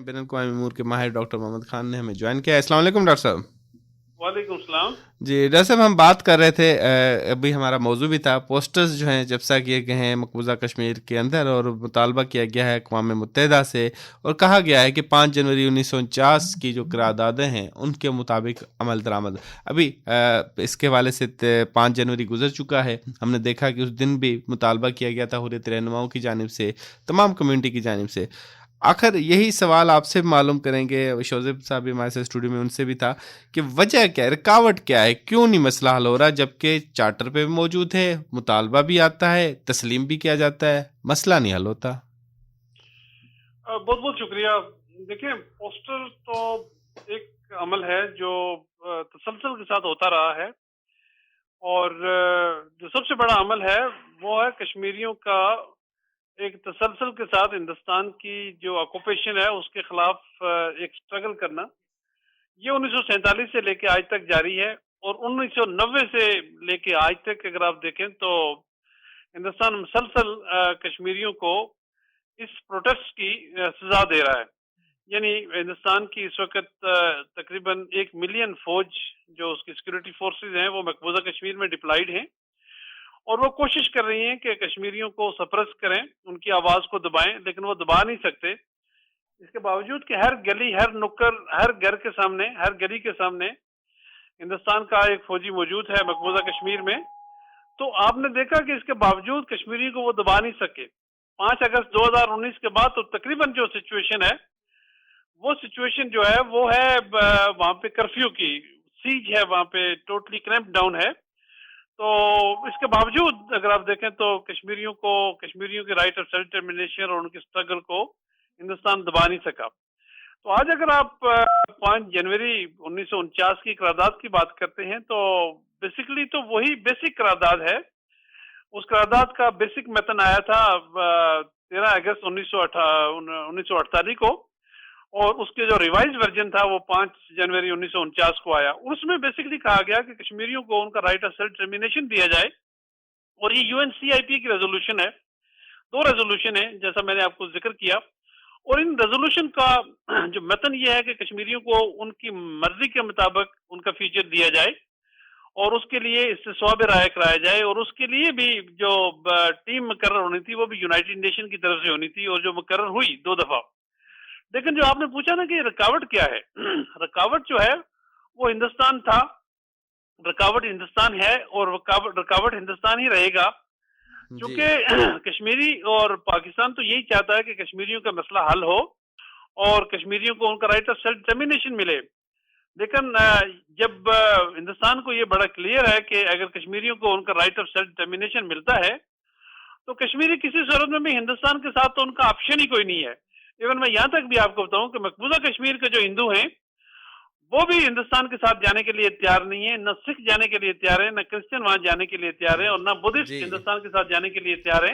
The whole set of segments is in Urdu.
بین الاقوامی امور کے ماہر ڈاکٹر محمد خان نے ہمیں جوائن کیا. السلام علیکم ڈاکٹر صاحب. وعلیکم السلام. جی ڈاکٹر صاحب, ہم بات کر رہے تھے, ابھی ہمارا موضوع بھی تھا, پوسٹرز جو ہیں جبسا کیے گئے ہیں مقبوضہ کشمیر کے اندر, اور مطالبہ کیا گیا ہے اقوام متحدہ سے, اور کہا گیا ہے کہ 5 جنوری 1949 کی جو قراردادیں ہیں ان کے مطابق عمل درآمد. ابھی اس کے حوالے سے 5 جنوری گزر چکا ہے. ہم نے دیکھا کہ اس دن بھی مطالبہ کیا گیا تھا حریت رہنماؤں کی جانب سے, تمام کمیونٹی کی جانب سے. آخر یہی سوال آپ سے معلوم کریں گے, شوزب صاحب بھی ہمارے اسٹوڈیو میں, ان سے بھی تھا کہ وجہ کیا ہے, رکاوٹ کیا ہے, کیوں نہیں مسئلہ حل ہو رہا, جبکہ چارٹر پہ بھی موجود ہے, مطالبہ بھی آتا ہے, تسلیم بھی کیا جاتا ہے, مسئلہ نہیں حل ہوتا. بہت بہت شکریہ. دیکھیں, پوسٹر تو ایک عمل ہے جو تسلسل کے ساتھ ہوتا رہا ہے, اور جو سب سے بڑا عمل ہے وہ ہے کشمیریوں کا ایک تسلسل کے ساتھ ہندوستان کی جو آکوپیشن ہے اس کے خلاف ایک سٹرگل کرنا. یہ 1947 سے لے کے آج تک جاری ہے, اور 1990 سے لے کے آج تک اگر آپ دیکھیں تو ہندوستان مسلسل کشمیریوں کو اس پروٹیسٹ کی سزا دے رہا ہے. یعنی ہندوستان کی اس وقت تقریباً 1 ملین فوج جو اس کی سیکورٹی فورسز ہیں وہ مقبوضہ کشمیر میں ڈپلائیڈ ہیں, اور وہ کوشش کر رہی ہیں کہ کشمیریوں کو سپریس کریں, ان کی آواز کو دبائیں, لیکن وہ دبا نہیں سکتے. اس کے باوجود کہ ہر گلی, ہر نکر, ہر گھر کے سامنے, ہر گلی کے سامنے ہندوستان کا ایک فوجی موجود ہے مقبوضہ کشمیر میں, تو آپ نے دیکھا کہ اس کے باوجود کشمیری کو وہ دبا نہیں سکے. 5 اگست 2019 کے بعد تو تقریباً جو سچویشن ہے وہ سچویشن جو ہے وہ ہے وہاں پہ کرفیو کی, سیج ہے وہاں پہ, ٹوٹلی کریمپ ڈاؤن ہے. تو اس کے باوجود اگر آپ دیکھیں تو کشمیریوں کے رائٹ آف سیلف ڈٹرمنیشن اور ان کی سٹرگل کو ہندوستان دبا نہیں سکا. تو آج اگر آپ 5 جنوری 1949 کی قرارداد کی بات کرتے ہیں تو بیسیکلی تو وہی بیسک قرارداد ہے. اس قرارداد کا بیسک متن آیا تھا 13 اگست 1948 کو, اور اس کے جو ریوائز ورژن تھا وہ 5 جنوری 1949 کو آیا. اس میں بیسکلی کہا گیا کہ کشمیریوں کو ان کا رائٹ آف سیلف ڈٹرمنیشن دیا جائے, اور یہ UNCIP کی ریزولوشن ہے. 2 ریزولوشن ہیں جیسا میں نے آپ کو ذکر کیا, اور ان ریزولوشن کا جو متن یہ ہے کہ کشمیریوں کو ان کی مرضی کے مطابق ان کا فیچر دیا جائے, اور اس کے لیے استصواب رائے کرایا جائے, اور اس کے لیے بھی جو ٹیم مقرر ہونی تھی وہ بھی یونائٹڈ نیشن کی طرف سے ہونی تھی, اور جو مقرر ہوئی 2 دفعہ. لیکن جو آپ نے پوچھا نا کہ رکاوٹ کیا ہے, رکاوٹ جو ہے وہ ہندوستان تھا, رکاوٹ ہندوستان ہے, اور رکاوٹ ہندوستان ہی رہے گا, کیونکہ کشمیری اور پاکستان تو یہی چاہتا ہے کہ کشمیریوں کا مسئلہ حل ہو اور کشمیریوں کو ان کا رائٹ آف سیلف ڈٹرمنیشن ملے. لیکن جب ہندوستان کو یہ بڑا کلیئر ہے کہ اگر کشمیریوں کو ان کا رائٹ آف سیلف ڈٹرمنیشن ملتا ہے تو کشمیری کسی صورت میں بھی ہندوستان کے ساتھ تو ان کا آپشن ہی کوئی نہیں ہے. ایون میں یہاں تک بھی آپ کو بتاؤں کہ مقبوضہ کشمیر کے جو ہندو ہیں وہ بھی ہندوستان کے ساتھ جانے کے لیے تیار نہیں ہے, نہ سکھ جانے کے لیے تیار ہے, نہ کرسچن وہاں جانے کے لیے تیار ہے, اور نہ بدھسٹ ہندوستان کے ساتھ جانے کے لیے تیار ہے.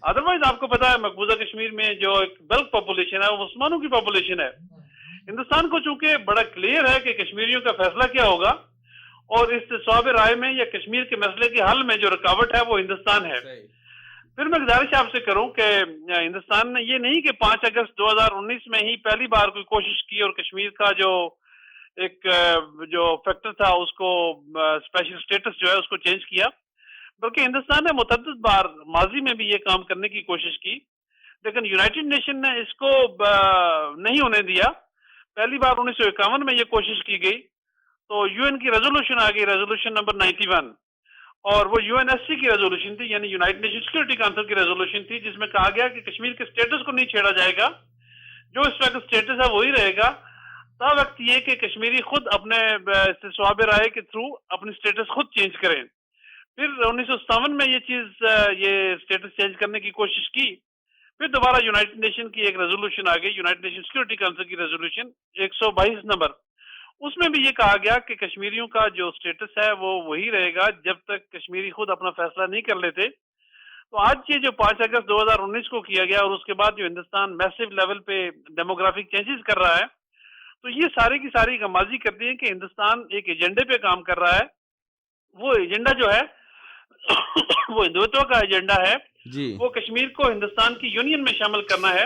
ادروائز آپ کو پتا ہے مقبوضہ کشمیر میں جو ایک بلک پاپولیشن ہے وہ مسلمانوں کی پاپولیشن ہے. ہندوستان کو چونکہ بڑا کلیئر ہے کہ کشمیریوں کا فیصلہ کیا ہوگا, اور اس استصواب رائے میں یا کشمیر کے مسئلے کے حل میں جو رکاوٹ ہے وہ ہندوستان ہے. پھر میں گزارش آپ سے کروں کہ ہندوستان نے یہ نہیں کہ 5 اگست 2019 میں ہی پہلی بار کوئی کوشش کی اور کشمیر کا جو ایک جو فیکٹر تھا اس کو اسپیشل اسٹیٹس جو ہے اس کو چینج کیا, بلکہ ہندوستان نے متعدد بار ماضی میں بھی یہ کام کرنے کی کوشش کی, لیکن یونائٹڈ نیشن نے اس کو نہیں ہونے دیا. پہلی بار 1951 میں یہ کوشش کی گئی تو UN کی ریزولوشن آ گئی, ریزولوشن نمبر 91, اور وہ UNSC کی ریزولوشن تھی, یعنی یونائٹڈ نیشن سیکورٹی کونسل کی ریزولوشن تھی, جس میں کہا گیا کہ کشمیر کے اسٹیٹس کو نہیں چھیڑا جائے گا, جو اس وقت اسٹیٹس ہے وہی رہے گا, تا وقت یہ کہ کشمیری خود اپنے استصواب رائے کے تھرو اپنی اسٹیٹس خود چینج کریں. پھر 1957 میں یہ اسٹیٹس چینج کرنے کی کوشش کی. پھر دوبارہ یونائٹڈ نیشن کی ایک ریزولوشن آ گئی, یونائٹڈ نیشن سیکورٹی کونسل کی ریزولوشن 122 نمبر. اس میں بھی یہ کہا گیا کہ کشمیریوں کا جو اسٹیٹس ہے وہ وہی رہے گا جب تک کشمیری خود اپنا فیصلہ نہیں کر لیتے. تو آج یہ جو 5 اگست 2019 کو کیا گیا, اور اس کے بعد جو ہندوستان میسو لیول پہ ڈیموگرافک چینجز کر رہا ہے, تو یہ ساری کی ساری غمازی کرتی ہے کہ ہندوستان ایک ایجنڈے پہ کام کر رہا ہے. وہ ایجنڈا جو ہے وہ ہندوتو کا ایجنڈا ہے, وہ کشمیر کو ہندوستان کی یونین میں شامل کرنا ہے,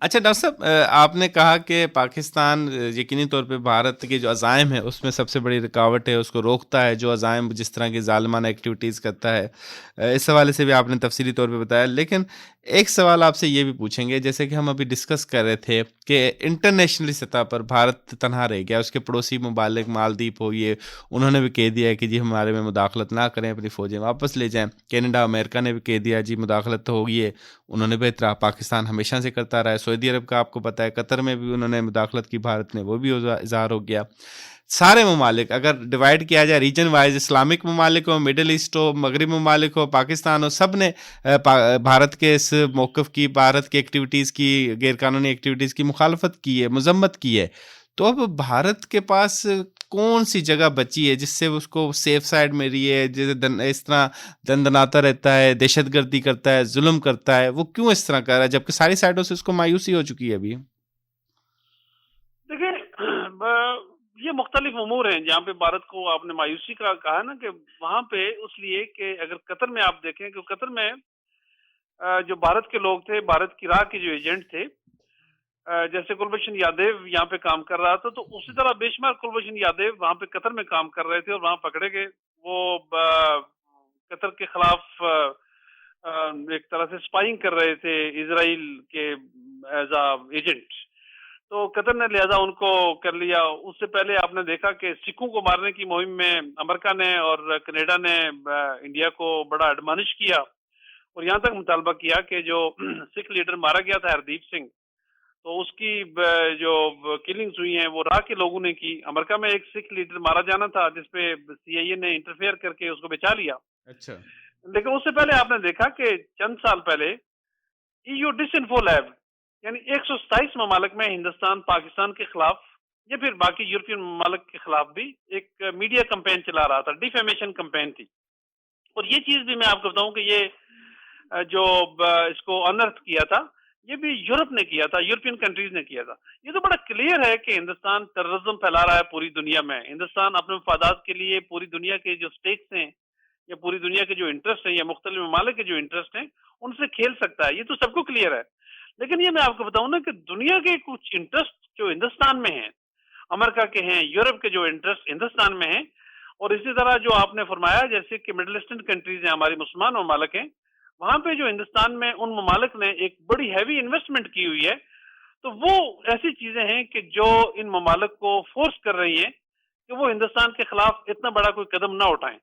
اچھا ڈاکٹر صاحب، آپ نے کہا کہ پاکستان یقینی طور پہ بھارت کے جو عزائم ہے اس میں سب سے بڑی رکاوٹ ہے، اس کو روکتا ہے جو عزائم جس طرح کی ظالمانہ ایکٹیویٹیز کرتا ہے. اس حوالے سے بھی آپ نے تفصیلی طور پہ بتایا. لیکن ایک سوال آپ سے یہ بھی پوچھیں گے، جیسے کہ ہم ابھی ڈسکس کر رہے تھے کہ انٹرنیشنلی سطح پر بھارت تنہا رہ گیا. اس کے پڑوسی ممالک مالدیپ ہو، یہ انہوں نے بھی کہہ دیا ہے کہ جی ہمارے میں مداخلت نہ کریں، اپنی فوجیں واپس لے جائیں. کینیڈا امریکہ نے بھی کہہ دیا جی مداخلت تو ہوگی ہے، انہوں نے بھی اعتراف پاکستان ہمیشہ سے کرتا رہا ہے. سعودی عرب کا آپ کو پتہ ہے، قطر میں بھی انہوں نے مداخلت کی بھارت نے، وہ بھی اظہار ہو گیا. سارے ممالک اگر ڈیوائڈ کیا جائے ریجن وائز، اسلامک ممالک ہو، مڈل ایسٹ ہو، مغرب ممالک ہو، پاکستان ہو، سب نے بھارت کے اس موقف کی، بھارت کی ایکٹیویٹیز کی، غیر قانونی ایکٹیویٹیز کی مخالفت کی ہے، مذمت کی ہے. تو اب بھارت کے پاس کون سی جگہ بچی ہے جس سے اس کو سیف سائڈ ملی ہے؟ جیسے اس طرح دندناتا رہتا ہے، دہشت گردی کرتا ہے، ظلم کرتا ہے، وہ کیوں اس طرح کر رہا ہے جبکہ ساری سائڈوں سے اس کو مایوسی ہو چکی ہے ابھی؟ دیکھیں یہ مختلف امور ہیں جہاں پہ بھارت کو آپ نے مایوسی کا کہا نا، کہ وہاں پہ اس لیے کہ اگر قطر میں آپ دیکھیں کہ قطر میں جو بھارت کے لوگ تھے، بھارت کی راہ کے جو ایجنٹ تھے، جیسے کلبھوشن یادیو یہاں پہ کام کر رہا تھا، تو اسی طرح بے شمار کلبھوشن یادیو وہاں پہ قطر میں کام کر رہے تھے اور وہاں پکڑے گئے. وہ قطر کے خلاف ایک طرح سے سپائنگ کر رہے تھے اسرائیل کے ایز اے ایجنٹ. تو قطر نے لہذا ان کو کر لیا. اس سے پہلے آپ نے دیکھا کہ سکھوں کو مارنے کی مہم میں امریکہ نے اور کینیڈا نے انڈیا کو بڑا ایڈمانش کیا اور یہاں تک مطالبہ کیا کہ جو سکھ لیڈر مارا گیا تھا ہردیپ سنگھ، تو اس کی جو کلنگز ہوئی ہیں وہ راہ کے لوگوں نے کی. امریکہ میں ایک سکھ لیڈر مارا جانا تھا جس پہ سی آئی اے نے انٹرفیئر کر کے اس کو بچا لیا. اچھا. لیکن اس سے پہلے آپ نے دیکھا کہ چند سال پہلے ای یو ڈس انفو لیب، یعنی 127 ممالک میں ہندوستان پاکستان کے خلاف یا پھر باقی یورپین ممالک کے خلاف بھی ایک میڈیا کمپین چلا رہا تھا، ڈیفیمیشن کمپین تھی. اور یہ چیز بھی میں آپ کو بتاؤں کہ یہ جو اس کو انرتھ کیا تھا یہ بھی یورپ نے کیا تھا، یورپین کنٹریز نے کیا تھا. یہ تو بڑا کلیئر ہے کہ ہندوستان ٹیررزم پھیلا رہا ہے پوری دنیا میں. ہندوستان اپنے مفادات کے لیے پوری دنیا کے جو سٹیٹس ہیں یا پوری دنیا کے جو انٹرسٹ ہیں یا مختلف ممالک کے جو انٹرسٹ ہیں ان سے کھیل سکتا ہے، یہ تو سب کو کلیئر ہے. لیکن یہ میں آپ کو بتاؤں نا کہ دنیا کے کچھ انٹرسٹ جو ہندوستان میں ہیں، امریکہ کے ہیں، یورپ کے جو انٹرسٹ ہندوستان میں ہیں، اور اسی طرح جو آپ نے فرمایا جیسے کہ مڈل ایسٹرن کنٹریز ہیں، ہماری مسلمان ممالک ہیں، وہاں پہ جو ہندوستان میں ان ممالک نے ایک بڑی ہیوی انویسٹمنٹ کی ہوئی ہے. تو وہ ایسی چیزیں ہیں کہ جو ان ممالک کو فورس کر رہی ہیں کہ وہ ہندوستان کے خلاف اتنا بڑا کوئی قدم نہ اٹھائیں.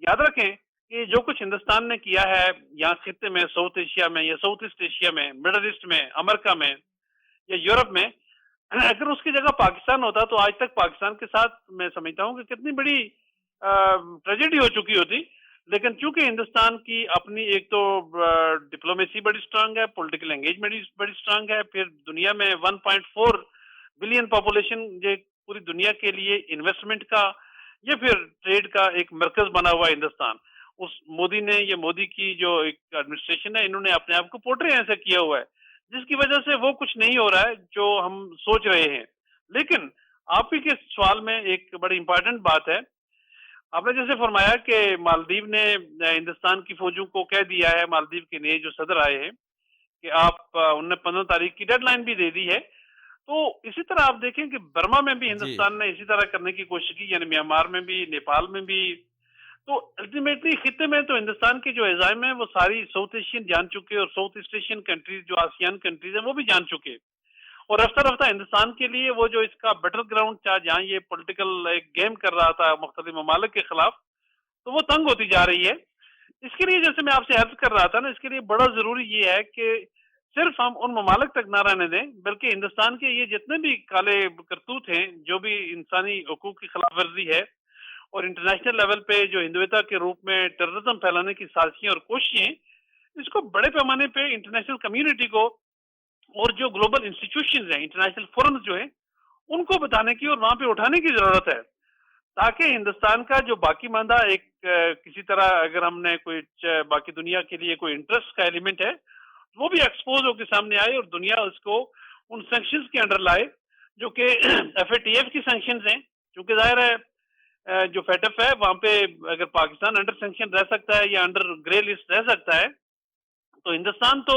یاد رکھیں کہ جو کچھ ہندوستان نے کیا ہے یہاں خطے میں، ساؤتھ ایشیا میں یا ساؤتھ ایسٹ ایشیا میں، مڈل ایسٹ میں، امریکہ میں یا یورپ میں، اگر اس کی جگہ پاکستان ہوتا تو آج تک پاکستان کے ساتھ میں سمجھتا ہوں کہ کتنی بڑی ٹریجڈی ہو چکی ہوتی. لیکن چونکہ ہندوستان کی اپنی ایک تو ڈپلومیسی بڑی سٹرانگ ہے، پولیٹیکل انگیجمنٹ بڑی سٹرانگ ہے، پھر دنیا میں 1.4 بلین پاپولیشن جو پوری دنیا کے لیے انویسٹمنٹ کا یا پھر ٹریڈ کا ایک مرکز بنا ہوا ہے ہندوستان. اس مودی نے، یہ مودی کی جو ایک ایڈمنسٹریشن ہے، انہوں نے اپنے آپ کو پورٹری ایسا کیا ہوا ہے جس کی وجہ سے وہ کچھ نہیں ہو رہا ہے جو ہم سوچ رہے ہیں. لیکن آپ ہی کے سوال میں ایک بڑی امپورٹنٹ بات ہے. آپ نے جیسے فرمایا کہ مالدیو نے ہندوستان کی فوجوں کو کہہ دیا ہے، مالدیو کے نئے جو صدر آئے ہیں، کہ آپ انہوں نے 15 تاریخ کی ڈیڈ لائن بھی دے دی ہے. تو اسی طرح آپ دیکھیں کہ برما میں بھی جی. ہندوستان نے اسی طرح کرنے کی کوشش کی، یعنی میانمار میں بھی، نیپال میں بھی. تو الٹیمیٹلی خطے میں تو ہندوستان کے جو عزائم ہیں وہ ساری ساؤتھ ایشین جان چکے، اور ساؤتھ ایسٹ ایشین کنٹریز جو آسیان کنٹریز ہیں وہ بھی جان چکے. اور رفتہ رفتہ ہندوستان کے لیے وہ جو اس کا بیٹل گراؤنڈ تھا جہاں یہ پولیٹیکل ایک گیم کر رہا تھا مختلف ممالک کے خلاف، تو وہ تنگ ہوتی جا رہی ہے. اس کے لیے جیسے میں آپ سے عرض کر رہا تھا نا، اس کے لیے بڑا ضروری یہ ہے کہ صرف ہم ان ممالک تک نہ رہنے دیں، بلکہ ہندوستان کے یہ جتنے بھی کالے کرتوت ہیں، جو بھی انسانی حقوق کی خلاف ورزی ہے اور انٹرنیشنل لیول پہ جو ہندویتا کے روپ میں ٹیررزم پھیلانے کی سازشیں اور کوششیں، اس کو بڑے پیمانے پہ انٹرنیشنل کمیونٹی کو اور جو گلوبل انسٹیٹیوشنز ہیں، انٹرنیشنل فورمز جو ہیں، ان کو بتانے کی اور وہاں پہ اٹھانے کی ضرورت ہے، تاکہ ہندوستان کا جو باقی ماندہ ایک کسی طرح اگر ہم نے کوئی باقی دنیا کے لیے کوئی انٹرسٹ کا ایلیمنٹ ہے، وہ بھی ایکسپوز ہو کے سامنے آئے اور دنیا اس کو ان سینکشنز کے انڈر لائے جو کہ ایف اے ٹی ایف کی سینکشنز ہیں. کیونکہ ظاہر ہے جو فیٹ ایف ہے وہاں پہ اگر پاکستان انڈر سینکشن رہ سکتا ہے یا انڈر گرے لسٹ رہ سکتا ہے، تو ہندوستان تو